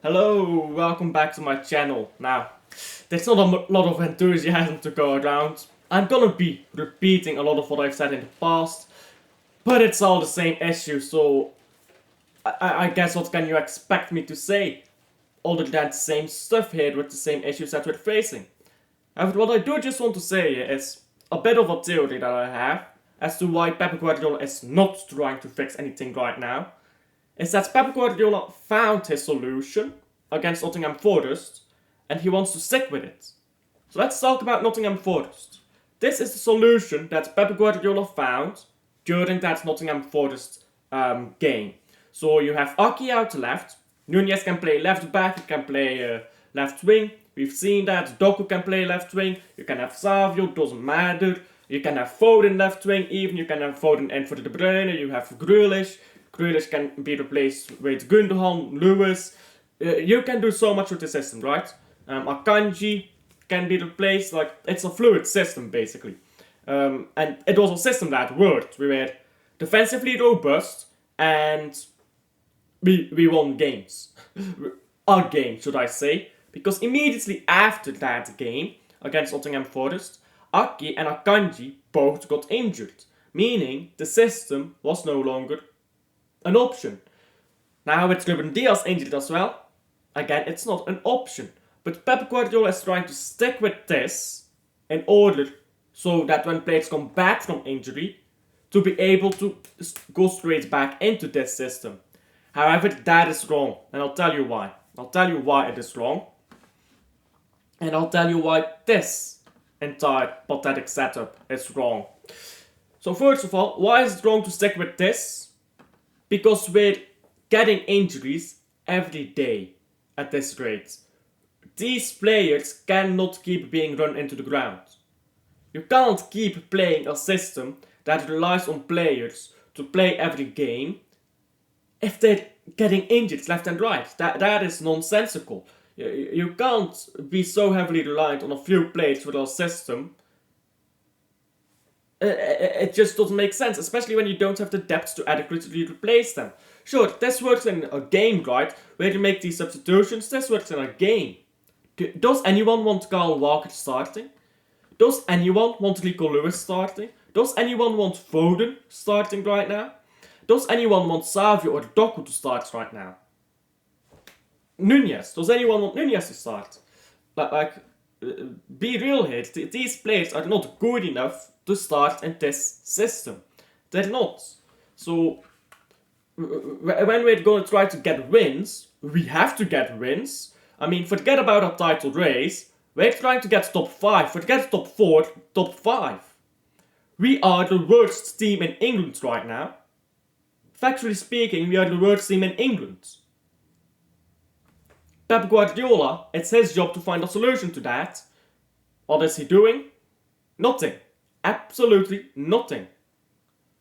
Hello, welcome back to my channel. Now, there's not a lot of enthusiasm to go around. I'm gonna be repeating a lot of what I've said in the past, but it's all the same issue, so I guess what can you expect me to say? Other than the same stuff here with the same issues that we're facing. However, what I do just want to say is a bit of a theory that I have as to why Pep Guardiola is not trying to fix anything right now. Is that Pep Guardiola found his solution against Nottingham Forest and he wants to stick with it. So let's talk about Nottingham Forest. This is the solution that Pep Guardiola found during that Nottingham Forest game. So you have Aki out left, Nunez can play left back, he can play left wing. We've seen that Doku can play left wing, you can have Savio, doesn't matter. You can have Foden left wing, even you can have Foden in for De Bruyne, you have Grealish. Grealish can be replaced with Gundogan, Lewis. You can do so much with the system, right? Akanji can be replaced, like, it's a fluid system, basically. And it was a system that worked. We were defensively robust, and we won games. A game, should I say. Because immediately after that game, against Nottingham Forest, Aki and Akanji both got injured. Meaning, the system was no longer an option. Now with Ruben Diaz injured as well, again it's not an option. But Pep Guardiola is trying to stick with this in order so that when players come back from injury, to be able to go straight back into this system. However, that is wrong, and I'll tell you why. I'll tell you why it is wrong. And I'll tell you why this entire pathetic setup is wrong. So first of all, why is it wrong to stick with this? Because we're getting injuries every day at this rate. These players cannot keep being run into the ground. You can't keep playing a system that relies on players to play every game if they're getting injured left and right. That is nonsensical. You can't be so heavily reliant on a few players for a system. It just doesn't make sense, especially when you don't have the depth to adequately replace them. Sure, this works in a game, right, where you make these substitutions. This works in a game. Does anyone want Kyle Walker starting? Does anyone want Rico Lewis starting? Does anyone want Foden starting right now? Does anyone want Savio or Doku to start right now? Nunez. Does anyone want Nunez to start? Be real here. These players are not good enough to start in this system. They're not. So, when we're going to try to get wins, we have to get wins. I mean, forget about a title race. We're trying to get top 5. Forget top 4, top 5. We are the worst team in England right now. Factually speaking, we are the worst team in England. Pep Guardiola, it's his job to find a solution to that. What is he doing? Nothing. Absolutely nothing.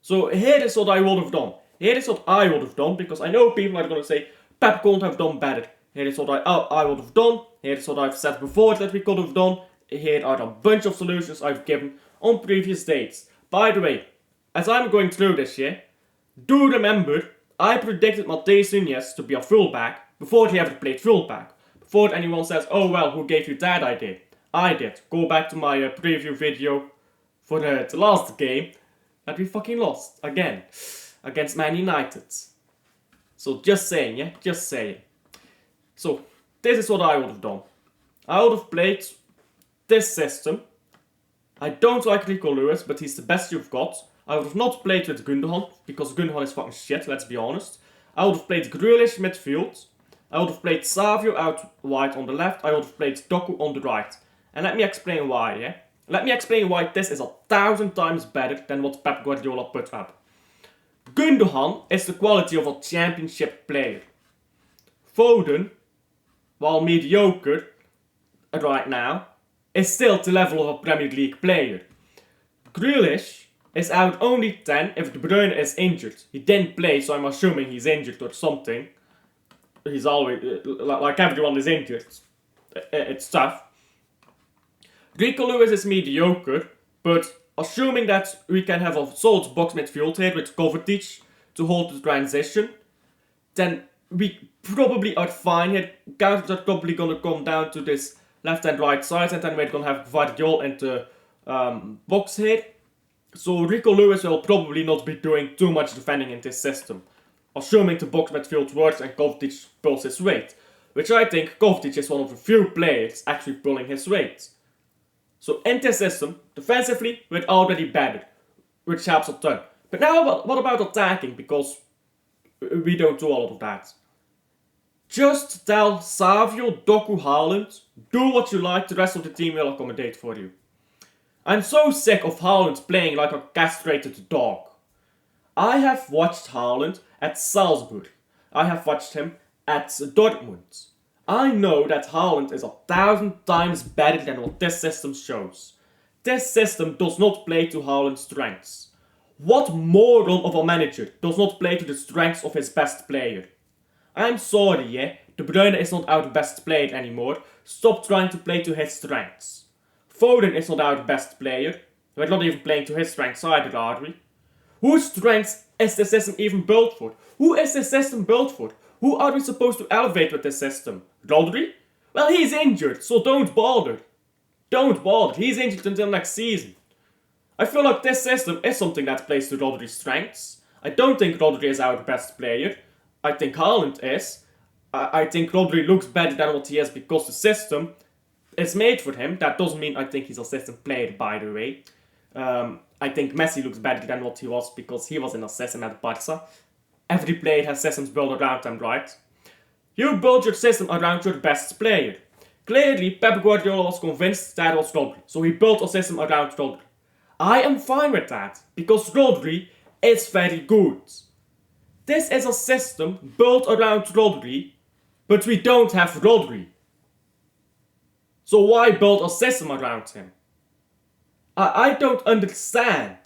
So here is what I would have done. Here is what I would have done, because I know people are going to say, Pep couldn't have done better. Here is what I would have done. Here is what I've said before that we could have done. Here are a bunch of solutions I've given on previous dates. By the way, as I'm going through this year, do remember, I predicted Matheus Nunez to be a fullback before he ever played fullback. Before anyone says, oh well, who gave you that idea? I did. Go back to my preview video for the last game that we fucking lost again against Man United. So just saying, yeah, just saying. So this is what I would have done. I would have played this system. I don't like Rico Lewis, but he's the best you've got. I would have not played with Gundogan, because Gundogan is fucking shit, let's be honest. I would have played Grealish midfield. I would have played Savio out wide on the left. I would have played Doku on the right. And let me explain why, yeah? Let me explain why this is 1,000 times better than what Pep Guardiola put up. Gundogan is the quality of a championship player. Foden, while mediocre right now, is still the level of a Premier League player. Grealish is out only 10 if De Bruyne is injured. He didn't play, so I'm assuming he's injured or something. He's always, like everyone is injured. It's tough. Rico Lewis is mediocre, but assuming that we can have a solid box midfield here with Kovacic to hold the transition, then we probably are fine here. Counters are probably gonna come down to this left and right sides, and then we're gonna have Guardiola in the box here. So Rico Lewis will probably not be doing too much defending in this system, assuming the box midfield works and Kovacic pulls his weight, which I think Kovacic is one of the few players actually pulling his weight. So in this system, defensively, we're already better, which helps a ton. But now what about attacking, because we don't do a lot of that. Just tell Savio, Doku, Haaland, do what you like, the rest of the team will accommodate for you. I'm so sick of Haaland playing like a castrated dog. I have watched Haaland at Salzburg. I have watched him at Dortmund. I know that Haaland is 1,000 times better than what this system shows. This system does not play to Haaland's strengths. What moron of a manager does not play to the strengths of his best player? I'm sorry, yeah, De Bruyne is not our best player anymore. Stop trying to play to his strengths. Foden is not our best player. We're not even playing to his strengths either, are we? Whose strengths is the system even built for? Who is the system built for? Who are we supposed to elevate with this system? Rodri? Well, he's injured, so don't bother. Don't bother, he's injured until next season. I feel like this system is something that plays to Rodri's strengths. I don't think Rodri is our best player. I think Haaland is. I think Rodri looks better than what he is because the system is made for him. That doesn't mean I think he's a system player, by the way. I think Messi looks better than what he was because he was in a system at Barca. Every player has systems built around them, right? You build your system around your best player. Clearly, Pep Guardiola was convinced that was Rodri, so he built a system around Rodri. I am fine with that, because Rodri is very good. This is a system built around Rodri, but we don't have Rodri. So why build a system around him? I don't understand.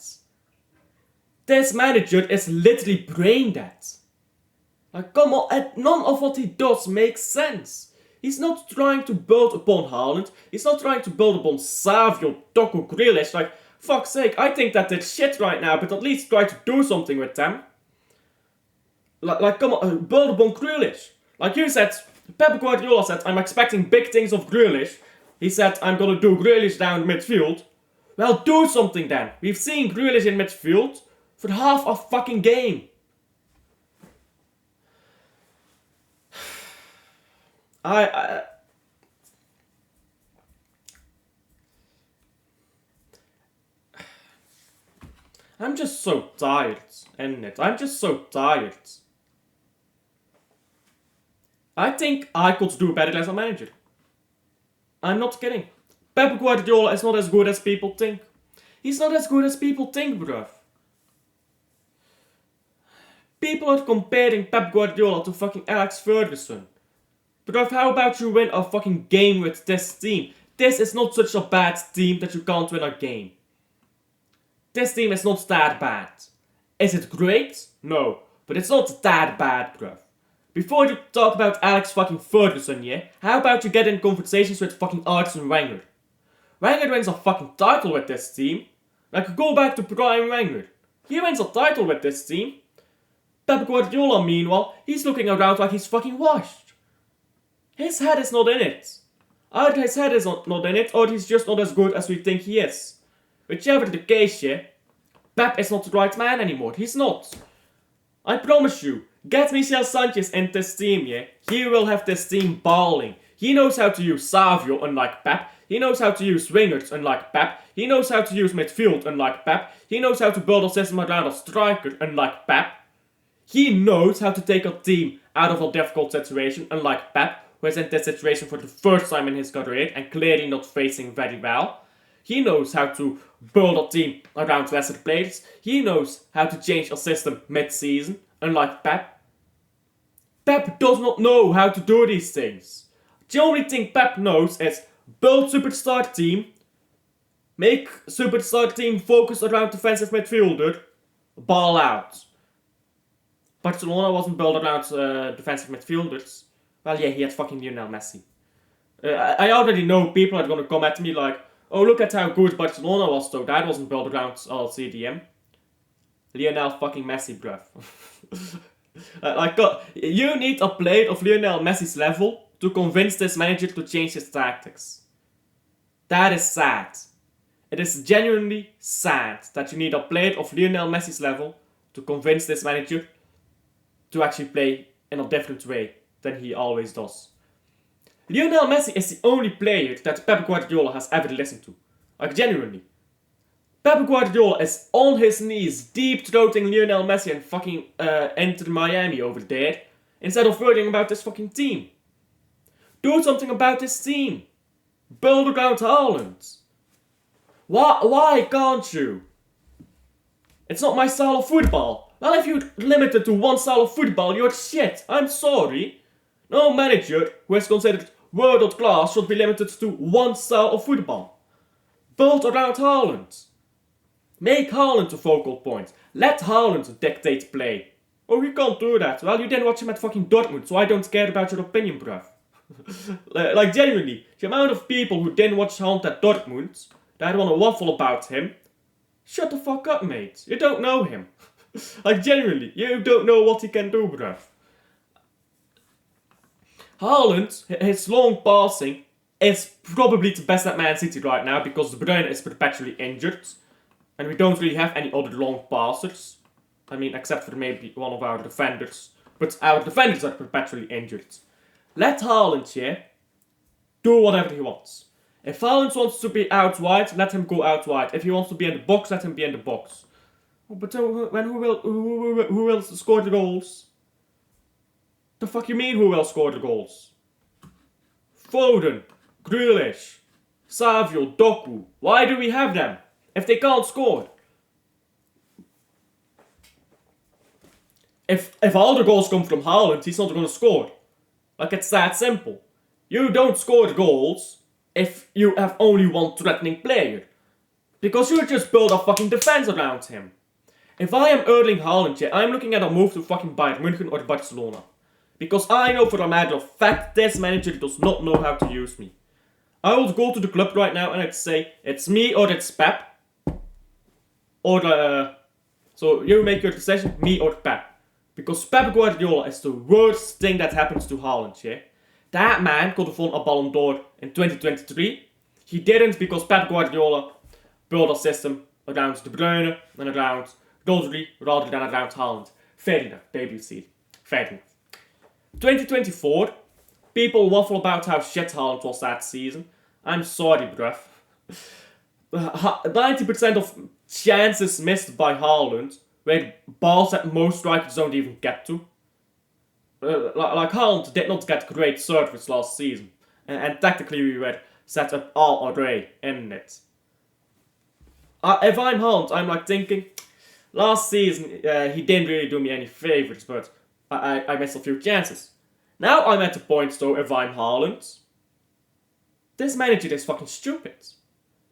This manager is literally brain dead. Like, come on, none of what he does makes sense. He's not trying to build upon Haaland. He's not trying to build upon Savio, Doku, Grealish. Like, fuck's sake, I think that they're shit right now, but at least try to do something with them. Like come on, build upon Grealish. Like you said, Pep Guardiola said, I'm expecting big things of Grealish. He said, I'm gonna do Grealish down midfield. Well, do something then. We've seen Grealish in midfield for half a fucking game. I'm just so tired, isn't it? I'm just so tired. I think I could do better as a manager. I'm not kidding. Pep Guardiola is not as good as people think. He's not as good as people think, bruv. People are comparing Pep Guardiola to fucking Alex Ferguson. Bruv, how about you win a fucking game with this team? This is not such a bad team that you can't win a game. This team is not that bad. Is it great? No. But it's not that bad, bruv. Before you talk about Alex fucking Ferguson, yeah? How about you get in conversations with fucking Arsene Wenger? Wenger wins a fucking title with this team. Like, go back to Prime Wenger. He wins a title with this team. Pep Guardiola, meanwhile, he's looking around like he's fucking washed. His head is not in it. Either his head is not in it, or he's just not as good as we think he is. Whichever the case, yeah, Pep is not the right man anymore. He's not. I promise you, get Michel Sanchez in this team, yeah, he will have this team balling. He knows how to use Savio, unlike Pep. He knows how to use wingers, unlike Pep. He knows how to use midfield, unlike Pep. He knows how to build a system around a striker, unlike Pep. He knows how to take a team out of a difficult situation, unlike Pep, who is in this situation for the first time in his career and clearly not facing very well. He knows how to build a team around lesser players. He knows how to change a system mid-season, unlike Pep. Pep does not know how to do these things. The only thing Pep knows is build superstar team, make superstar team focus around defensive midfielder, ball out. Barcelona wasn't built around defensive midfielders. Well, yeah, he had fucking Lionel Messi. I already know people are gonna come at me like, oh, look at how good Barcelona was, though. That wasn't built around all CDM. Lionel fucking Messi, bruv. You need a player of Lionel Messi's level to convince this manager to change his tactics. That is sad. It is genuinely sad that you need a player of Lionel Messi's level to convince this manager to actually play in a different way than he always does. Lionel Messi is the only player that Pep Guardiola has ever listened to. Like, genuinely. Pep Guardiola is on his knees, deep-throating Lionel Messi and fucking Inter Miami over there, instead of worrying about this fucking team. Do something about this team. Build around Haaland. Why can't you? It's not my style of football. Well, if you're limited to one style of football, you're shit. I'm sorry. No manager who is considered world class should be limited to one style of football. Build around Haaland. Make Haaland the focal point. Let Haaland dictate play. Oh, you can't do that. Well, you didn't watch him at fucking Dortmund, so I don't care about your opinion, bruv. Like, genuinely, the amount of people who didn't watch Haaland at Dortmund, that want to waffle about him, shut the fuck up, mate. You don't know him. Like, genuinely, you don't know what he can do, bruv. Haaland, his long passing, is probably the best at Man City right now because De Bruyne is perpetually injured. And we don't really have any other long passers. I mean, except for maybe one of our defenders. But our defenders are perpetually injured. Let Haaland here do whatever he wants. If Haaland wants to be out wide, let him go out wide. If he wants to be in the box, let him be in the box. But when who will score the goals? The fuck you mean who will score the goals? Foden, Grealish, Savio, Doku. Why do we have them if they can't score? If all the goals come from Haaland, he's not going to score. Like, it's that simple. You don't score the goals if you have only one threatening player. Because you just build a fucking defense around him. If I am Erling Haaland, yeah, I'm looking at a move to fucking Bayern München or Barcelona. Because I know for a matter of fact this manager does not know how to use me. I would go to the club right now and I'd say, it's me or it's Pep. Or, so you make your decision, me or Pep. Because Pep Guardiola is the worst thing that happens to Haaland, yeah? That man could have won a Ballon d'Or in 2023. He didn't because Pep Guardiola built a system around De Bruyne and around Rodri rather than around Haaland. Fair enough, debut seed. Fair enough. 2024, people waffle about how shit Haaland was that season. I'm sorry, bruv. 90% of chances missed by Haaland were balls that most strikers don't even get to. Like Haaland did not get great service last season. And tactically we were set up all array in it. If I'm Haaland, I'm like thinking, last season he didn't really do me any favours, but I missed a few chances. Now I'm at the point though, if I'm Haaland, this manager is fucking stupid.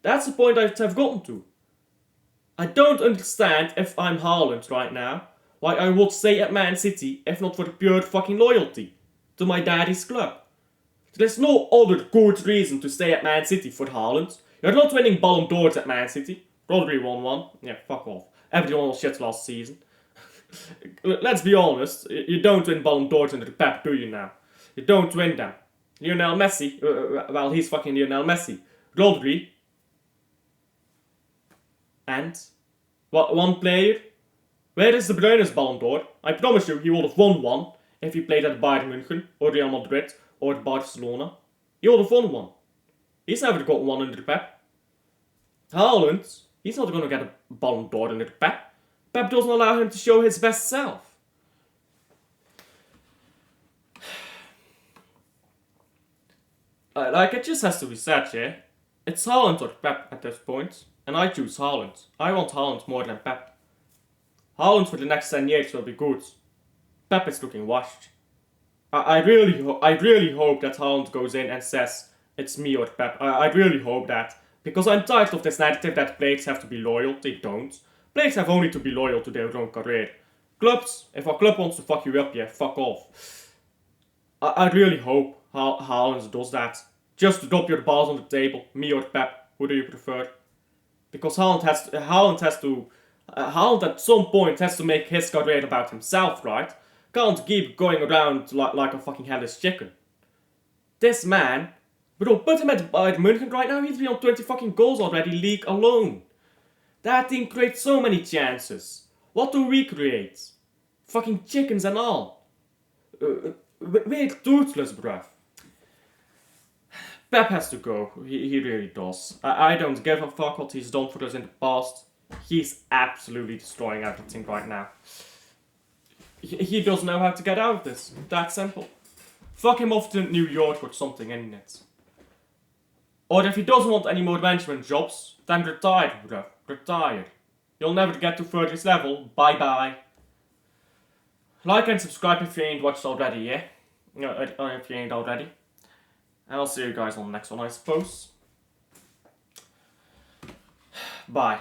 That's the point I've gotten to. I don't understand if I'm Haaland right now, why I would stay at Man City if not for pure fucking loyalty to my daddy's club. There's no other good reason to stay at Man City for Haaland. You're not winning Ballon d'Ors at Man City. Rodri won one. Yeah, fuck off. Everyone was shit last season. Let's be honest, you don't win Ballon d'Ors under Pep, do you now? You don't win them. Lionel Messi, well, he's fucking Lionel Messi. Rodri, and one player. Where is De Bruyne's Ballon d'Or? I promise you, he would have won one if he played at Bayern München or Real Madrid or Barcelona. He would have won one. He's never got one under Pep. Haaland, he's not going to get a Ballon d'Or under Pep. Pep doesn't allow him to show his best self. Like, it just has to be said, yeah? It's Haaland or Pep at this point. And I choose Haaland. I want Haaland more than Pep. Haaland for the next 10 years will be good. Pep is looking washed. I really hope that Haaland goes in and says, it's me or Pep. I really hope that. Because I'm tired of this narrative that players have to be loyal. They don't. Players have only to be loyal to their own career. Clubs, if a club wants to fuck you up, yeah, fuck off. I really hope Haaland does that. Just drop your balls on the table. Me or Pep. Who do you prefer? Because Haaland at some point has to make his career about himself, right? can't keep going around like a fucking headless chicken. This man, bro, put him at Bayern München right now, he's been on 20 fucking goals already, league alone. That team creates so many chances. What do we create? Fucking chickens and all. We're toothless, bruv. Pep has to go. He really does. I don't give a fuck what he's done for us in the past. He's absolutely destroying everything right now. He doesn't know how to get out of this. That simple. Fuck him off to New York or something, innit? Or if he doesn't want any more management jobs, then retire, bruv. Retire. You'll never get to furthest level. Bye bye. Like and subscribe if you ain't watched already, yeah? If you ain't already. And I'll see you guys on the next one, I suppose. Bye.